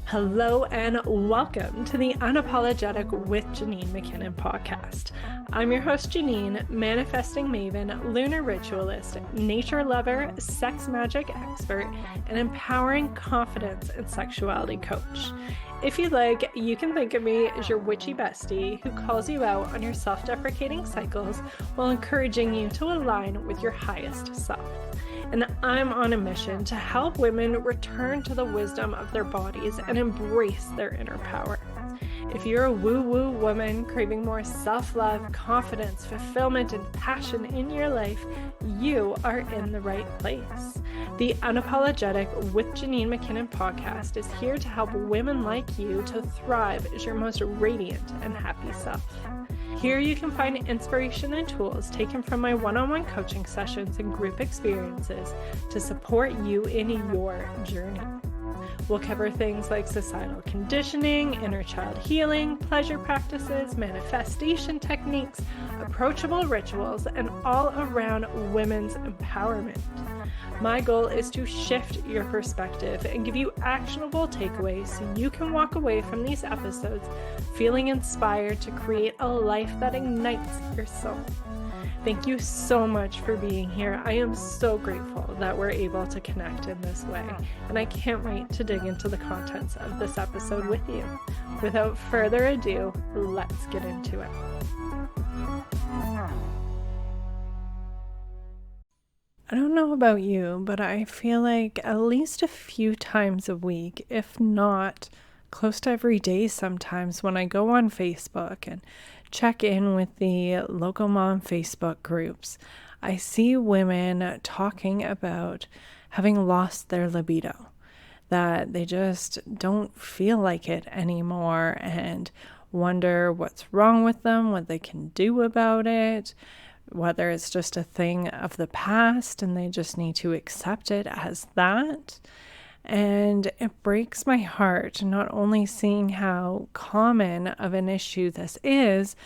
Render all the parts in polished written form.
Hello and welcome to the Unapologetic with Janine McKinnon podcast. I'm your host Janine, manifesting maven, lunar ritualist, nature lover, sex magic expert, and empowering confidence and sexuality coach. If you'd like, you can think of me as your witchy bestie who calls you out on your self-deprecating cycles while encouraging you to align with your highest self. And I'm on a mission to help women return to the wisdom of their bodies and embrace their inner power. If you're a woo-woo woman craving more self-love, confidence, fulfillment, and passion in your life, you are in the right place. The Unapologetic with Janine McKinnon podcast is here to help women like you to thrive as your most radiant and happy self. Here you can find inspiration and tools taken from my one-on-one coaching sessions and group experiences to support you in your journey. We'll cover things like societal conditioning, inner child healing, pleasure practices, manifestation techniques, approachable rituals, and all around women's empowerment. My goal is to shift your perspective and give you actionable takeaways so you can walk away from these episodes feeling inspired to create a life that ignites your soul. Thank you so much for being here. I am so grateful that we're able to connect in this way, and I can't wait to dig into the contents of this episode with you. Without further ado, let's get into it. I don't know about you, but I feel like at least a few times a week, if not close to every day sometimes, when I go on Facebook and check in with the local mom Facebook groups, I see women talking about having lost their libido, that they just don't feel like it anymore and wonder what's wrong with them, what they can do about it, whether it's just a thing of the past and they just need to accept it as that. And it breaks my heart not only seeing how common of an issue this is,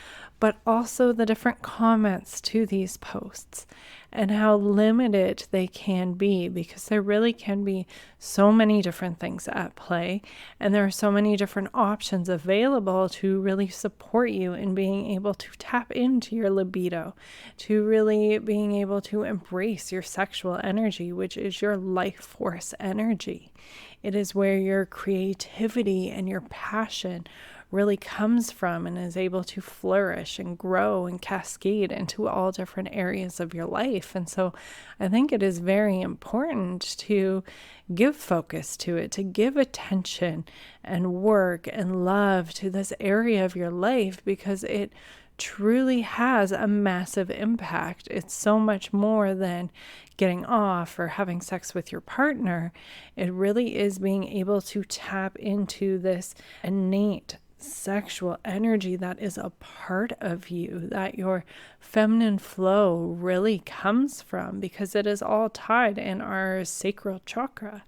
but also the different comments to these posts and how limited they can be, because there really can be so many different things at play, and there are so many different options available to really support you in being able to tap into your libido, to really being able to embrace your sexual energy, which is your life force energy. It is where your creativity and your passion really comes from and is able to flourish and grow and cascade into all different areas of your life. And so I think it is very important to give focus to it, to give attention and work and love to this area of your life, because it truly has a massive impact. It's so much more than getting off or having sex with your partner. It really is being able to tap into this innate sexual energy that is a part of you, that your feminine flow really comes from, because it is all tied in our sacral chakra,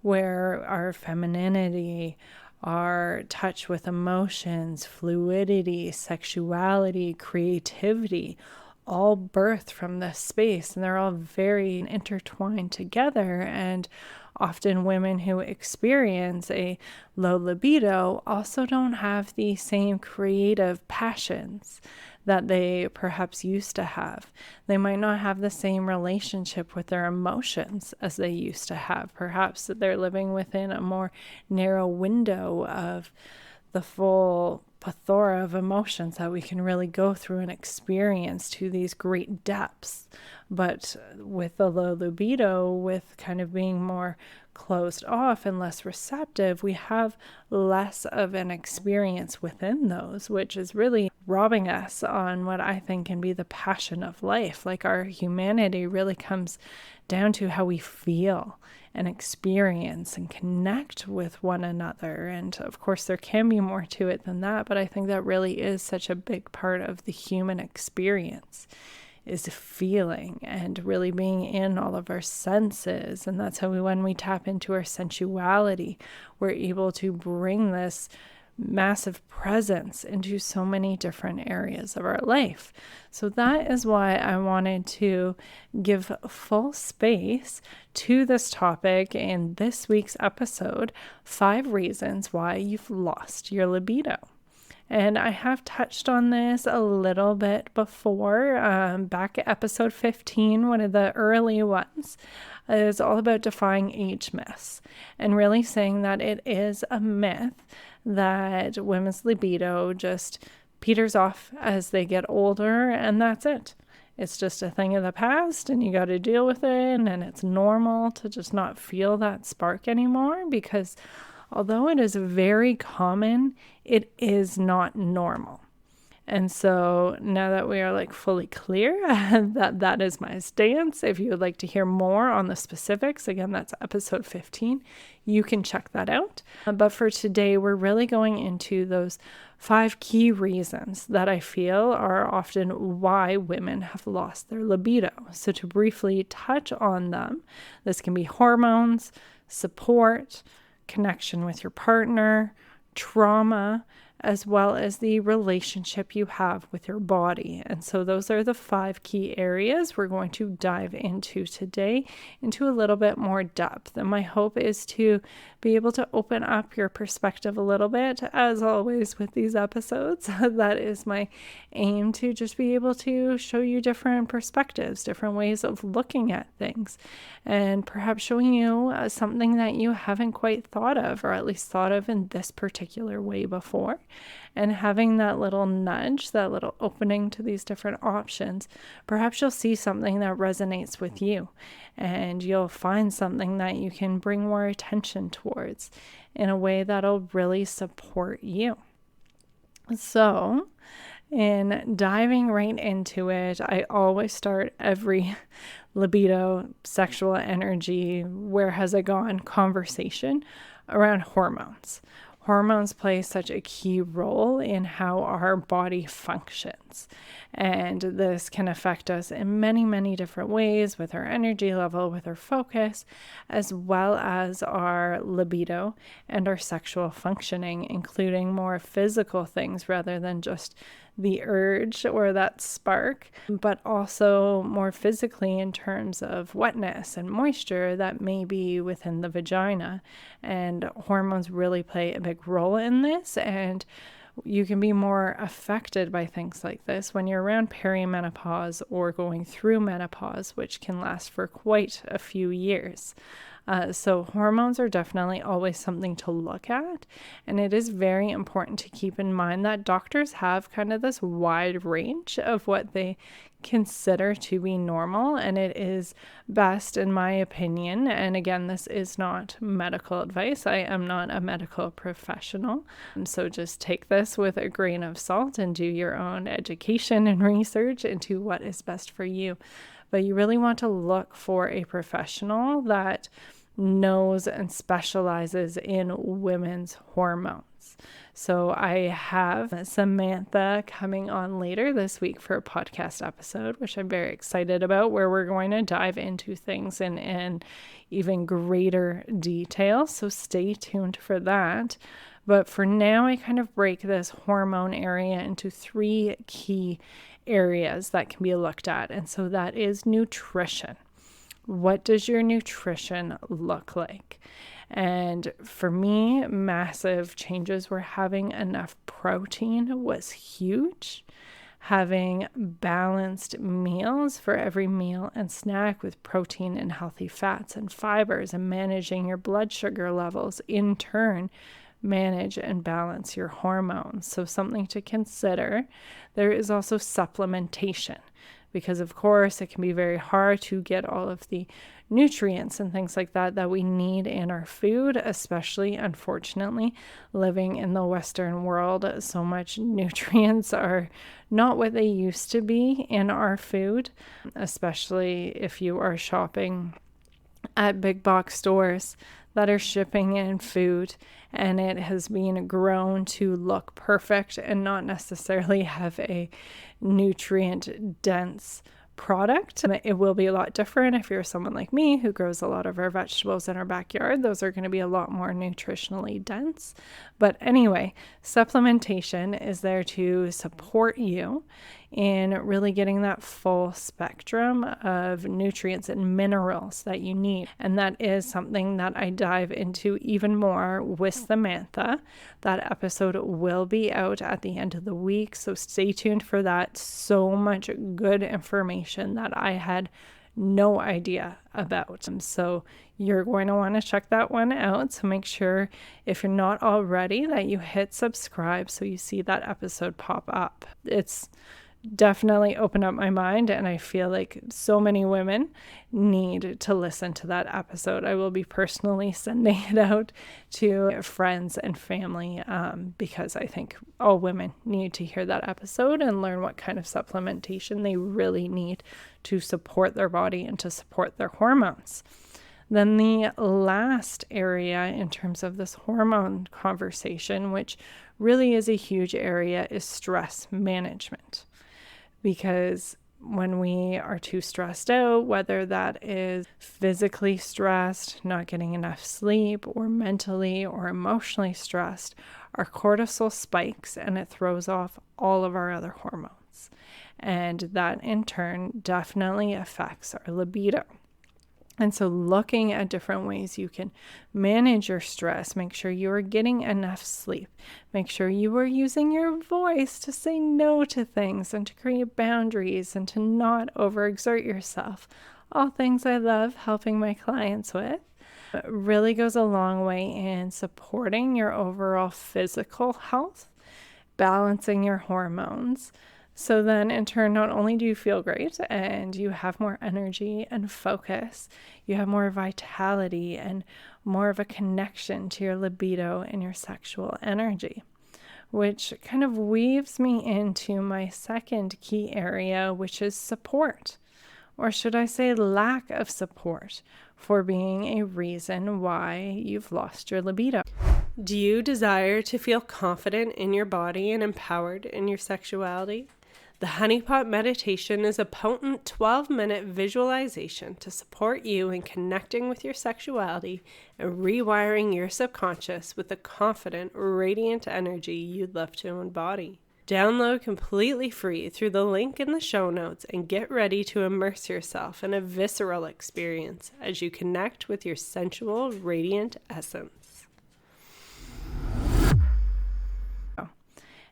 where our femininity, our touch with emotions, fluidity, sexuality, creativity, all birthed from this space, and they're all very intertwined together. And often women who experience a low libido also don't have the same creative passions that they perhaps used to have. They might not have the same relationship with their emotions as they used to have. Perhaps they're living within a more narrow window of the full plethora of emotions that we can really go through and experience to these great depths. But with the low libido, with kind of being more closed off and less receptive, we have less of an experience within those, which is really robbing us on what I think can be the passion of life. Like, our humanity really comes down to how we feel and experience and connect with one another. And of course, there can be more to it than that, but I think that really is such a big part of the human experience, is feeling and really being in all of our senses. And that's how when we tap into our sensuality, we're able to bring this massive presence into so many different areas of our life. So that is why I wanted to give full space to this topic in this week's episode, 5 reasons why you've lost your libido. And I have touched on this a little bit before, back at episode 15, one of the early ones. Is all about defying age myths and really saying that it is a myth that women's libido just peters off as they get older, and that's it. It's just a thing of the past, and you got to deal with it, and it's normal to just not feel that spark anymore, because although it is very common, it is not normal. And so now that we are fully clear that is my stance, if you would like to hear more on the specifics, again, that's episode 15, you can check that out. But for today, we're really going into those 5 key reasons that I feel are often why women have lost their libido. So to briefly touch on them, this can be hormones, support, connection with your partner, trauma, as well as the relationship you have with your body. And so those are the 5 key areas we're going to dive into today into a little bit more depth. And my hope is to be able to open up your perspective a little bit, as always with these episodes. That is my aim, to just be able to show you different perspectives, different ways of looking at things, and perhaps showing you something that you haven't quite thought of, or at least thought of in this particular way before. And having that little nudge, that little opening to these different options, perhaps you'll see something that resonates with you, and you'll find something that you can bring more attention towards in a way that'll really support you. So, in diving right into it, I always start every libido, sexual energy, where has it gone conversation around hormones. Hormones play such a key role in how our body functions. And this can affect us in many, many different ways, with our energy level, with our focus, as well as our libido and our sexual functioning, including more physical things rather than just the urge or that spark, but also more physically in terms of wetness and moisture that may be within the vagina. And hormones really play a big role in this, and you can be more affected by things like this when you're around perimenopause or going through menopause, which can last for quite a few years. So hormones are definitely always something to look at. And it is very important to keep in mind that doctors have kind of this wide range of what they consider to be normal. And it is best, in my opinion, and again, this is not medical advice. I am not a medical professional. So just take this with a grain of salt and do your own education and research into what is best for you. But you really want to look for a professional that knows and specializes in women's hormones. So I have Samantha coming on later this week for a podcast episode, which I'm very excited about, where we're going to dive into things in even greater detail. So stay tuned for that. But for now, I kind of break this hormone area into 3 key areas that can be looked at. And so that is nutrition. What does your nutrition look like? And for me, massive changes were having enough protein was huge. Having balanced meals for every meal and snack with protein and healthy fats and fibers, and managing your blood sugar levels in turn manage and balance your hormones. So something to consider. There is also supplementation, because of course it can be very hard to get all of the nutrients and things like that we need in our food, especially, unfortunately, living in the Western world. So much nutrients are not what they used to be in our food, especially if you are shopping at big box stores that are shipping in food, and it has been grown to look perfect and not necessarily have a nutrient dense product. It will be a lot different if you're someone like me who grows a lot of our vegetables in our backyard. Those are going to be a lot more nutritionally dense. But anyway, supplementation is there to support you in really getting that full spectrum of nutrients and minerals that you need. And that is something that I dive into even more with Samantha. That episode will be out at the end of the week, so stay tuned for that. So much good information that I had no idea about. So you're going to want to check that one out. So make sure, if you're not already, that you hit subscribe so you see that episode pop up. It's definitely opened up my mind, and I feel like so many women need to listen to that episode. I will be personally sending it out to friends and family because I think all women need to hear that episode and learn what kind of supplementation they really need to support their body and to support their hormones. Then the last area in terms of this hormone conversation, which really is a huge area, is stress management. Because when we are too stressed out, whether that is physically stressed, not getting enough sleep, or mentally or emotionally stressed, our cortisol spikes and it throws off all of our other hormones. And that in turn definitely affects our libido. And so looking at different ways you can manage your stress, make sure you are getting enough sleep, make sure you are using your voice to say no to things and to create boundaries and to not overexert yourself. All things I love helping my clients with. It really goes a long way in supporting your overall physical health, balancing your hormones. So then in turn, not only do you feel great and you have more energy and focus, you have more vitality and more of a connection to your libido and your sexual energy, which kind of weaves me into my second key area, which is support, or should I say lack of support, for being a reason why you've lost your libido. Do you desire to feel confident in your body and empowered in your sexuality? The Honeypot Meditation is a potent 12-minute visualization to support you in connecting with your sexuality and rewiring your subconscious with the confident, radiant energy you'd love to embody. Download completely free through the link in the show notes and get ready to immerse yourself in a visceral experience as you connect with your sensual, radiant essence.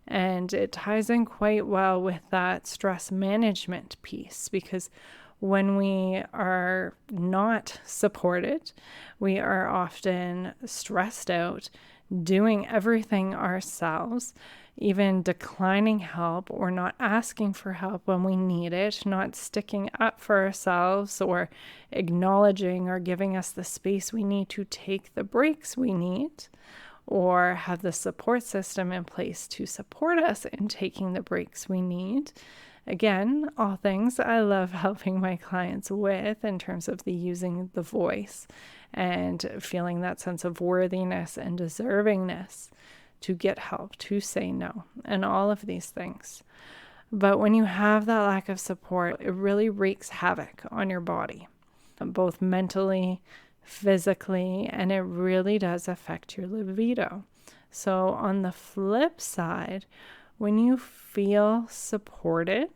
And it ties in quite well with that stress management piece, because when we are not supported, we are often stressed out, doing everything ourselves, even declining help or not asking for help when we need it, not sticking up for ourselves or acknowledging or giving us the space we need to take the breaks we need, or have the support system in place to support us in taking the breaks we need. Again, all things I love helping my clients with in terms of the using the voice and feeling that sense of worthiness and deservingness to get help, to say no, and all of these things. But when you have that lack of support, it really wreaks havoc on your body, both mentally, physically, and it really does affect your libido. So on the flip side, when you feel supported,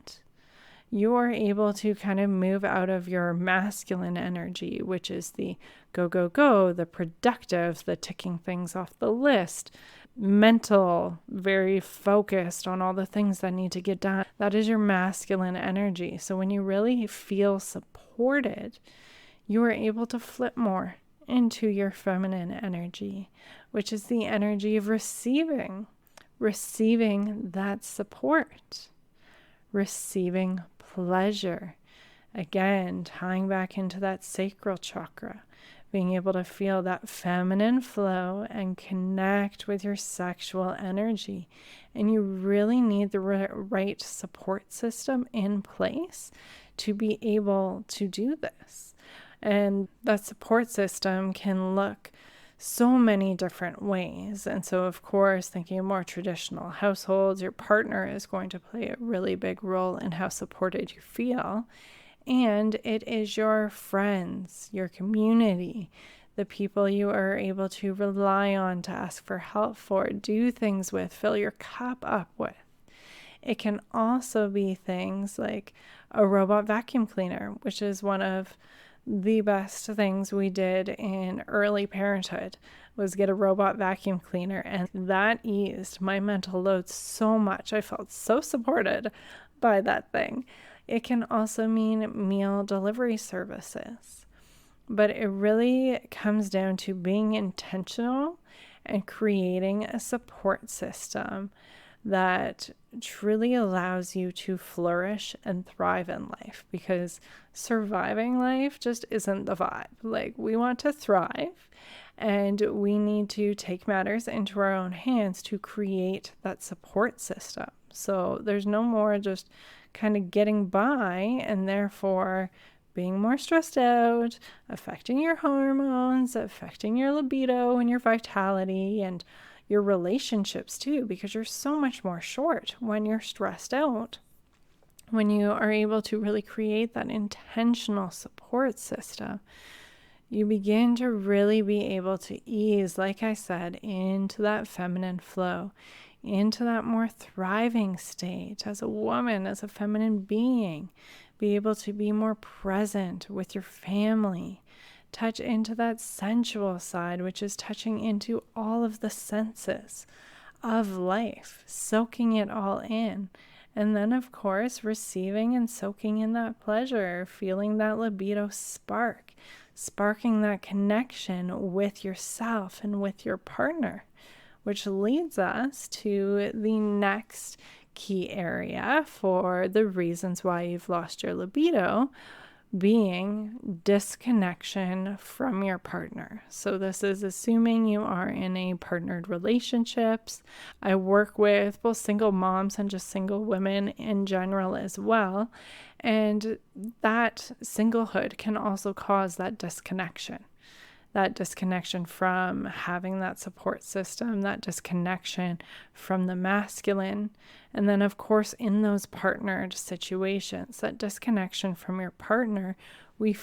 you are able to kind of move out of your masculine energy, which is the go, go, go, the productive, the ticking things off the list, mental, very focused on all the things that need to get done. That is your masculine energy. So when you really feel supported, you are able to flip more into your feminine energy, which is the energy of receiving that support, receiving pleasure. Again, tying back into that sacral chakra, being able to feel that feminine flow and connect with your sexual energy. And you really need the right support system in place to be able to do this. And that support system can look so many different ways. And so, of course, thinking of more traditional households, your partner is going to play a really big role in how supported you feel. And it is your friends, your community, the people you are able to rely on to ask for help for, do things with, fill your cup up with. It can also be things like a robot vacuum cleaner, which is one of the best things we did in early parenthood, was get a robot vacuum cleaner, and that eased my mental load so much. I felt so supported by that thing. It can also mean meal delivery services, but it really comes down to being intentional and creating a support system that truly allows you to flourish and thrive in life, because surviving life just isn't the vibe. Like, we want to thrive, and we need to take matters into our own hands to create that support system. So there's no more just kind of getting by and therefore being more stressed out, affecting your hormones, affecting your libido and your vitality and your relationships too, because you're so much more short when you're stressed out. When you are able to really create that intentional support system, you begin to really be able to ease, like I said, into that feminine flow, into that more thriving state as a woman, as a feminine being, be able to be more present with your family, touch into that sensual side, which is touching into all of the senses of life, soaking it all in. And then, of course, receiving and soaking in that pleasure, feeling that libido spark, sparking that connection with yourself and with your partner, which leads us to the next key area for the reasons why you've lost your libido, being disconnection from your partner. So this is assuming you are in a partnered relationships. I work with both single moms and just single women in general as well. And that singlehood can also cause that disconnection from having that support system, that disconnection from the masculine. And then, of course, in those partnered situations, that disconnection from your partner, we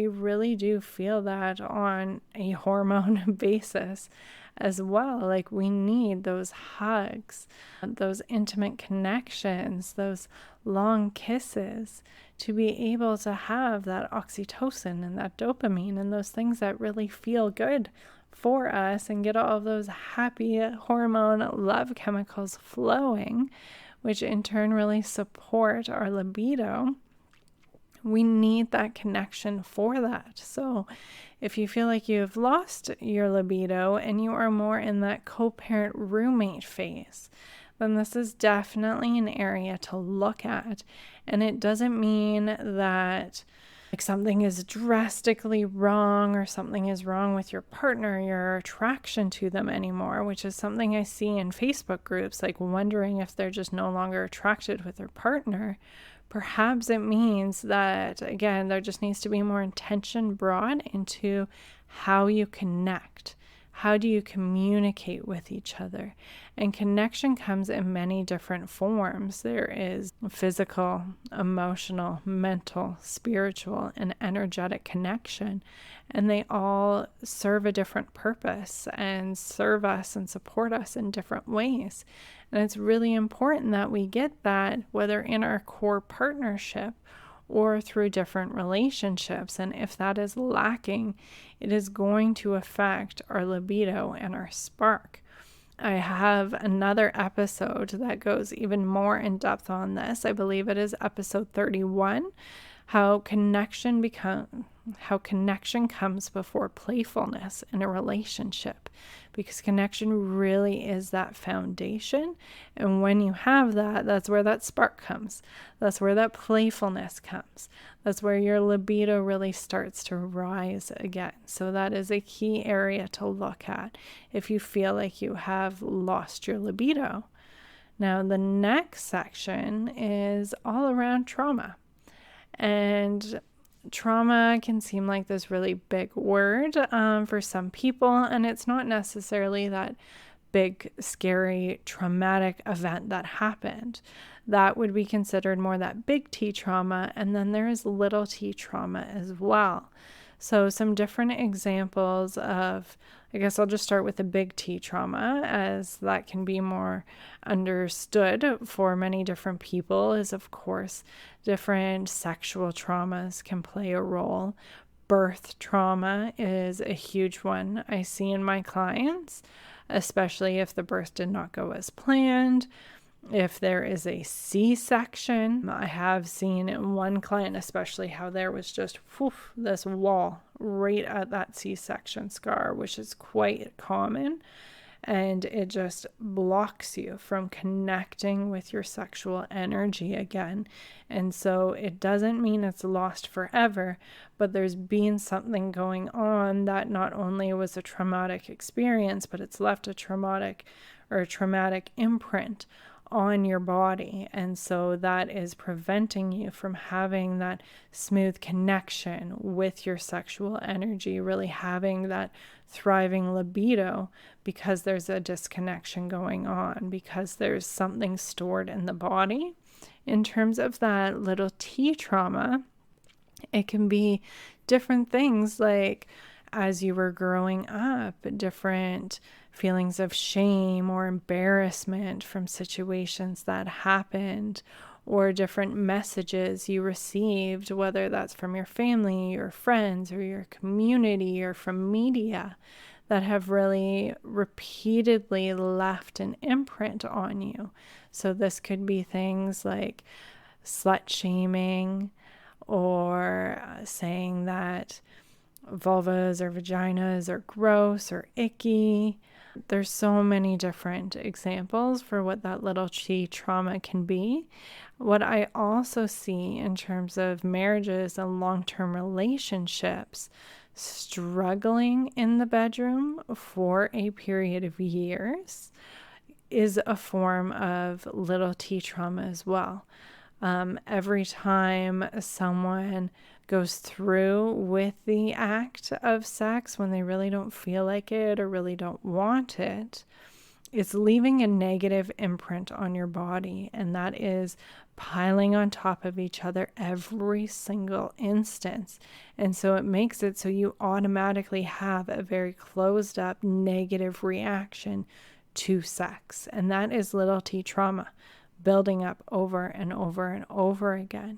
really do feel that on a hormone basis as well. Like, we need those hugs, those intimate connections, those long kisses, to be able to have that oxytocin and that dopamine and those things that really feel good for us and get all of those happy hormone love chemicals flowing, which in turn really support our libido. We need that connection for that. So if you feel like you've lost your libido and you are more in that co-parent roommate phase, then this is definitely an area to look at. And it doesn't mean that like something is drastically wrong or something is wrong with your partner, your attraction to them anymore, which is something I see in Facebook groups, like wondering if they're just no longer attracted with their partner. Perhaps it means that, again, there just needs to be more intention brought into how you connect. How do you communicate with each other? And connection comes in many different forms. There is physical, emotional, mental, spiritual, and energetic connection. And they all serve a different purpose and serve us and support us in different ways. And it's really important that we get that, whether in our core partnership or through different relationships. And if that is lacking, it is going to affect our libido and our spark. I have another episode that goes even more in depth on this. I believe it is episode 31, how connection comes before playfulness in a relationship, because connection really is that foundation. And when you have that, that's where that spark comes. That's where that playfulness comes. That's where your libido really starts to rise again. So that is a key area to look at if you feel like you have lost your libido. Now, the next section is all around trauma. And trauma can seem like this really big word for some people, and it's not necessarily that big, scary, traumatic event that happened. that would be considered more that big T trauma. And then there is little t trauma as well. So some different examples of, I guess I'll just start with the big T trauma, as that can be more understood for many different people, is of course different sexual traumas can play a role. Birth trauma is a huge one I see in my clients, especially if the birth did not go as planned. If there is a C-section, I have seen in one client especially how there was just this wall right at that C-section scar, which is quite common. And it just blocks you from connecting with your sexual energy again. And so it doesn't mean it's lost forever, but there's been something going on that not only was a traumatic experience, but it's left a traumatic imprint on your body. And so that is preventing you from having that smooth connection with your sexual energy, really having that thriving libido, because there's a disconnection going on, because there's something stored in the body. In terms of that little T trauma, it can be different things, like as you were growing up, different feelings of shame or embarrassment from situations that happened, or different messages you received, whether that's from your family, your friends, or your community, or from media, that have really repeatedly left an imprint on you. So this could be things like slut shaming, or saying that vulvas or vaginas are gross or icky. There's so many different examples for what that little T trauma can be. What I also see in terms of marriages and long-term relationships, struggling in the bedroom for a period of years is a form of little T trauma as well. Every time someone goes through with the act of sex when they really don't feel like it or really don't want it, it's leaving a negative imprint on your body, and that is piling on top of each other every single instance. And so it makes it so you automatically have a very closed up negative reaction to sex, and that is little T trauma building up over and over and over again.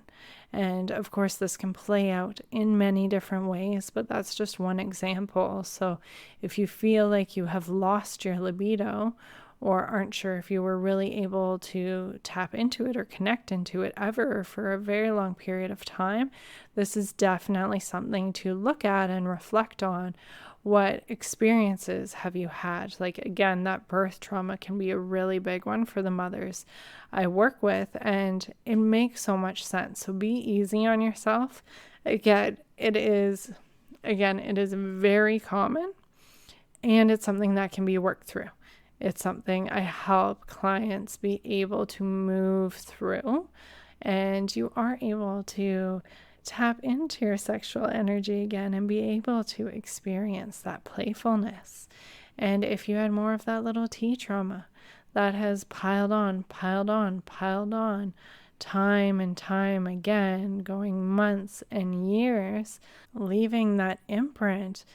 And of course, this can play out in many different ways, but that's just one example. So if you feel like you have lost your libido, or aren't sure if you were really able to tap into it or connect into it ever for a very long period of time, this is definitely something to look at and reflect on. What experiences have you had? Like, again, that birth trauma can be a really big one for the mothers I work with, and it makes so much sense. So be easy on yourself. Again, it is very common, and it's something that can be worked through. It's something I help clients be able to move through, and you are able to tap into your sexual energy again and be able to experience that playfulness. And if you had more of that little T trauma that has piled on, time and time again, going months and years, leaving that imprint,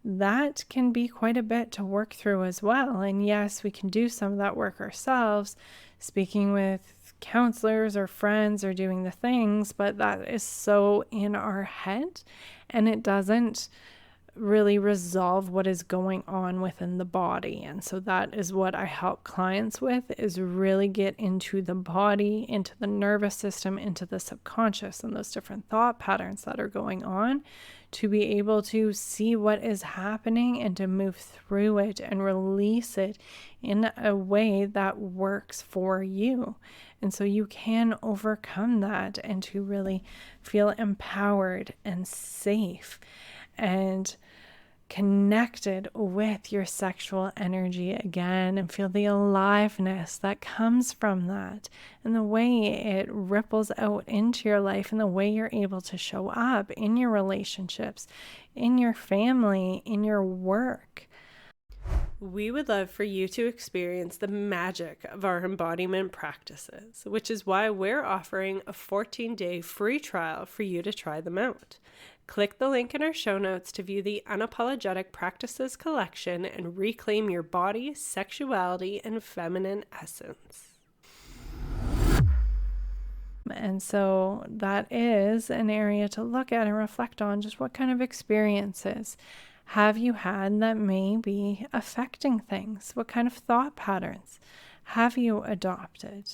that can be quite a bit to work through as well. And yes, we can do some of that work ourselves, speaking with counselors or friends or doing the things, but that is so in our head, and it doesn't really resolve what is going on within the body. And so that is what I help clients with, is really get into the body, into the nervous system, into the subconscious, and those different thought patterns that are going on, to be able to see what is happening and to move through it and release it in a way that works for you. And so you can overcome that, and to really feel empowered and safe and connected with your sexual energy again, and feel the aliveness that comes from that, and the way it ripples out into your life, and the way you're able to show up in your relationships, in your family, in your work. We would love for you to experience the magic of our embodiment practices, which is why we're offering a 14-day free trial for you to try them out. Click the link in our show notes to view the Unapologetic Practices collection and reclaim your body, sexuality, and feminine essence. And so that is an area to look at and reflect on. Just what kind of experiences have you had that may be affecting things? What kind of thought patterns have you adopted?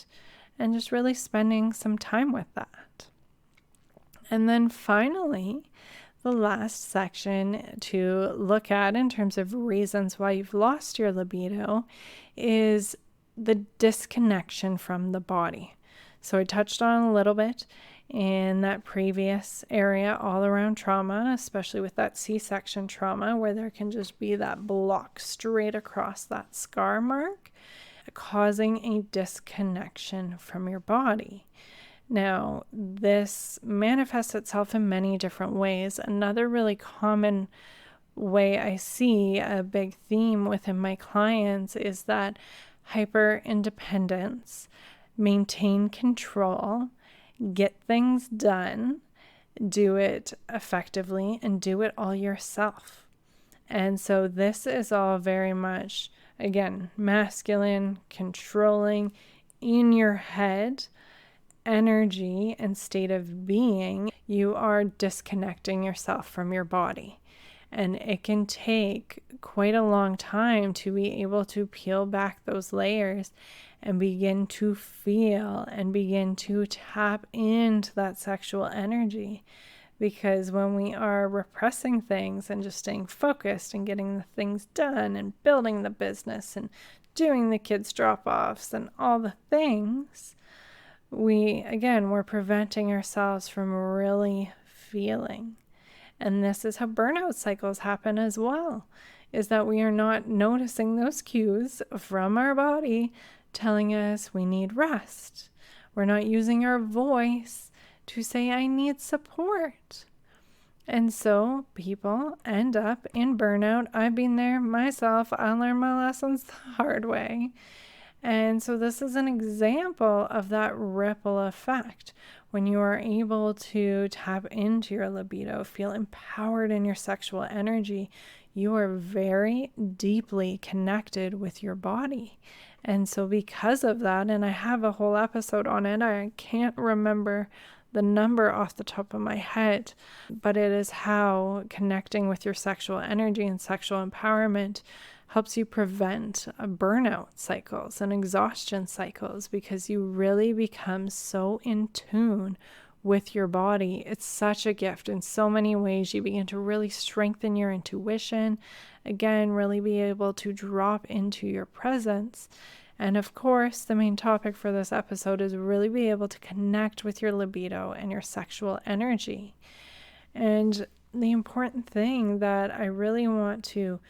And just really spending some time with that. And then finally, the last section to look at in terms of reasons why you've lost your libido is the disconnection from the body. So I touched on a little bit in that previous area all around trauma, especially with that C-section trauma, where there can just be that block straight across that scar mark, causing a disconnection from your body. Now, this manifests itself in many different ways. Another really common way I see a big theme within my clients is that hyper independence, maintain control, get things done, do it effectively, and do it all yourself. And so this is all very much, again, masculine, controlling, in your head energy and state of being. You are disconnecting yourself from your body. And it can take quite a long time to be able to peel back those layers and begin to feel and begin to tap into that sexual energy. Because when we are repressing things and just staying focused and getting the things done and building the business and doing the kids' drop-offs and all the things, we're preventing ourselves from really feeling. And this is how burnout cycles happen as well, is that we are not noticing those cues from our body telling us we need rest. We're not using our voice to say, I need support. And so people end up in burnout. I've been there myself. I learned my lessons the hard way. And so this is an example of that ripple effect. When you are able to tap into your libido, feel empowered in your sexual energy, you are very deeply connected with your body. And so because of that, and I have a whole episode on it, I can't remember the number off the top of my head, but it is how connecting with your sexual energy and sexual empowerment helps you prevent burnout cycles and exhaustion cycles, because you really become so in tune with your body. It's such a gift in so many ways. You begin to really strengthen your intuition, again, really be able to drop into your presence. And of course, the main topic for this episode is really be able to connect with your libido and your sexual energy. And the important thing that I really want to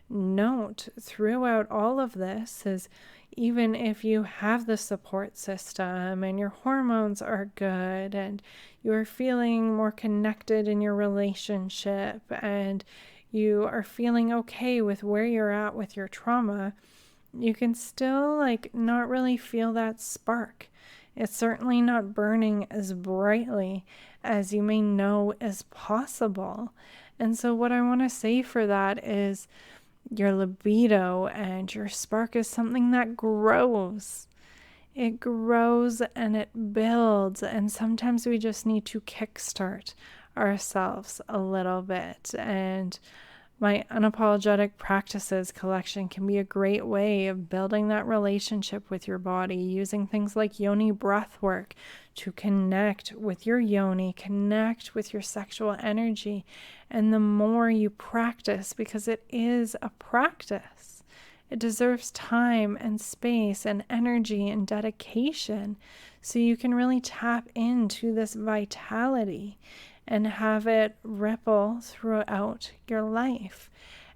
note throughout all of this is, even if you have the support system and your hormones are good and you're feeling more connected in your relationship and you are feeling okay with where you're at with your trauma, you can still not really feel that spark. It's certainly not burning as brightly as you may know is possible. And so what I want to say for that is, your libido and your spark is something that grows. It grows and it builds, and sometimes we just need to kickstart ourselves a little bit. And my Unapologetic Practices collection can be a great way of building that relationship with your body, using things like yoni breath work to connect with your yoni, connect with your sexual energy. And the more you practice, because it is a practice, it deserves time and space and energy and dedication, so you can really tap into this vitality and have it ripple throughout your life.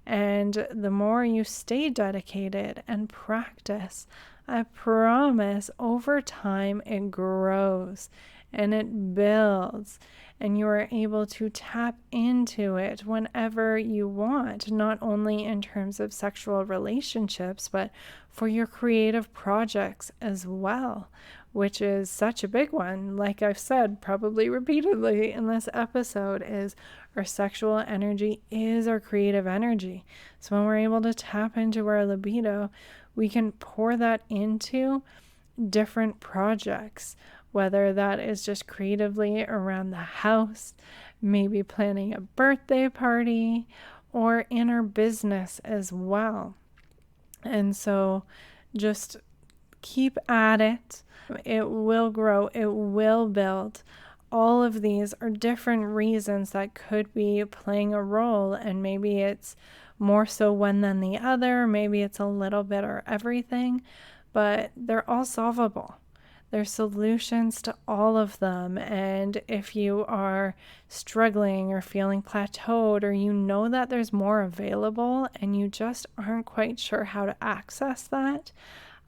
And the more you stay dedicated and practice, I promise over time it grows and it builds, and you are able to tap into it whenever you want, not only in terms of sexual relationships, but for your creative projects as well, which is such a big one. Like I've said probably repeatedly in this episode, is our sexual energy is our creative energy. So when we're able to tap into our libido, we can pour that into different projects, whether that is just creatively around the house, maybe planning a birthday party, or in our business as well. And so just keep at it. It will grow, it will build. All of these are different reasons that could be playing a role, and maybe it's more so one than the other, maybe it's a little bit or everything, but they're all solvable. There's solutions to all of them. And if you are struggling or feeling plateaued, or you know that there's more available and you just aren't quite sure how to access that,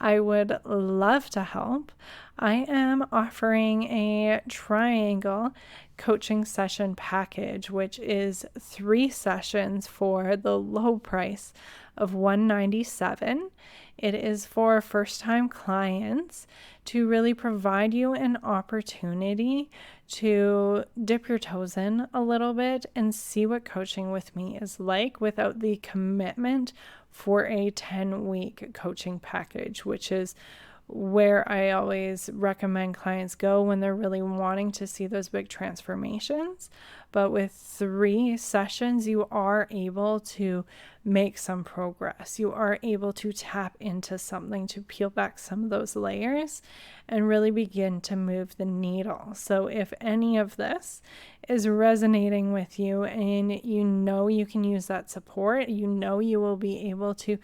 I would love to help. I am offering a triangle coaching session package, which is 3 sessions for the low price of $197. It is for first-time clients to really provide you an opportunity to dip your toes in a little bit and see what coaching with me is like without the commitment for a 10-week coaching package, which is where I always recommend clients go when they're really wanting to see those big transformations. But with 3 sessions, you are able to make some progress. You are able to tap into something, to peel back some of those layers and really begin to move the needle. So if any of this is resonating with you and you know you can use that support, you know you will be able to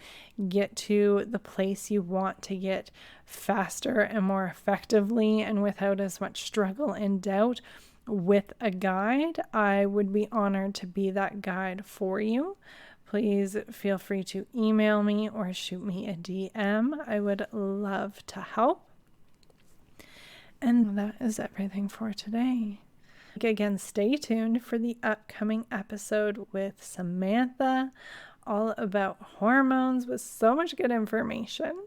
get to the place you want to get faster and more effectively and without as much struggle and doubt with a guide, I would be honored to be that guide for you. Please feel free to email me or shoot me a DM. I would love to help. And that is everything for today. Again, stay tuned for the upcoming episode with Samantha, all about hormones with so much good information.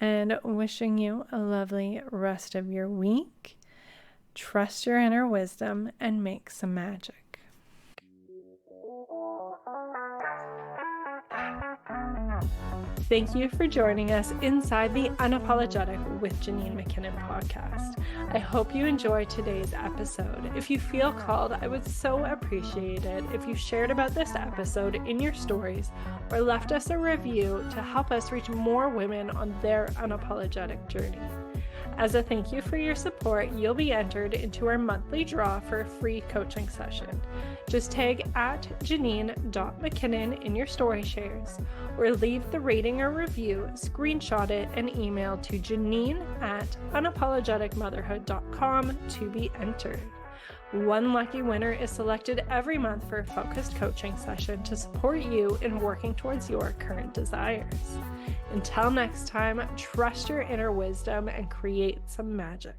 And wishing you a lovely rest of your week. Trust your inner wisdom and make some magic. Thank you for joining us inside the Unapologetic with Janine McKinnon podcast. I hope you enjoyed today's episode. If you feel called, I would so appreciate it if you shared about this episode in your stories or left us a review to help us reach more women on their unapologetic journey. As a thank you for your support, you'll be entered into our monthly draw for a free coaching session. Just tag at Janine.McKinnon in your story shares, or leave the rating or review, screenshot it, and email to Janine@unapologeticmotherhood.com to be entered. One lucky winner is selected every month for a focused coaching session to support you in working towards your current desires. Until next time, trust your inner wisdom and create some magic.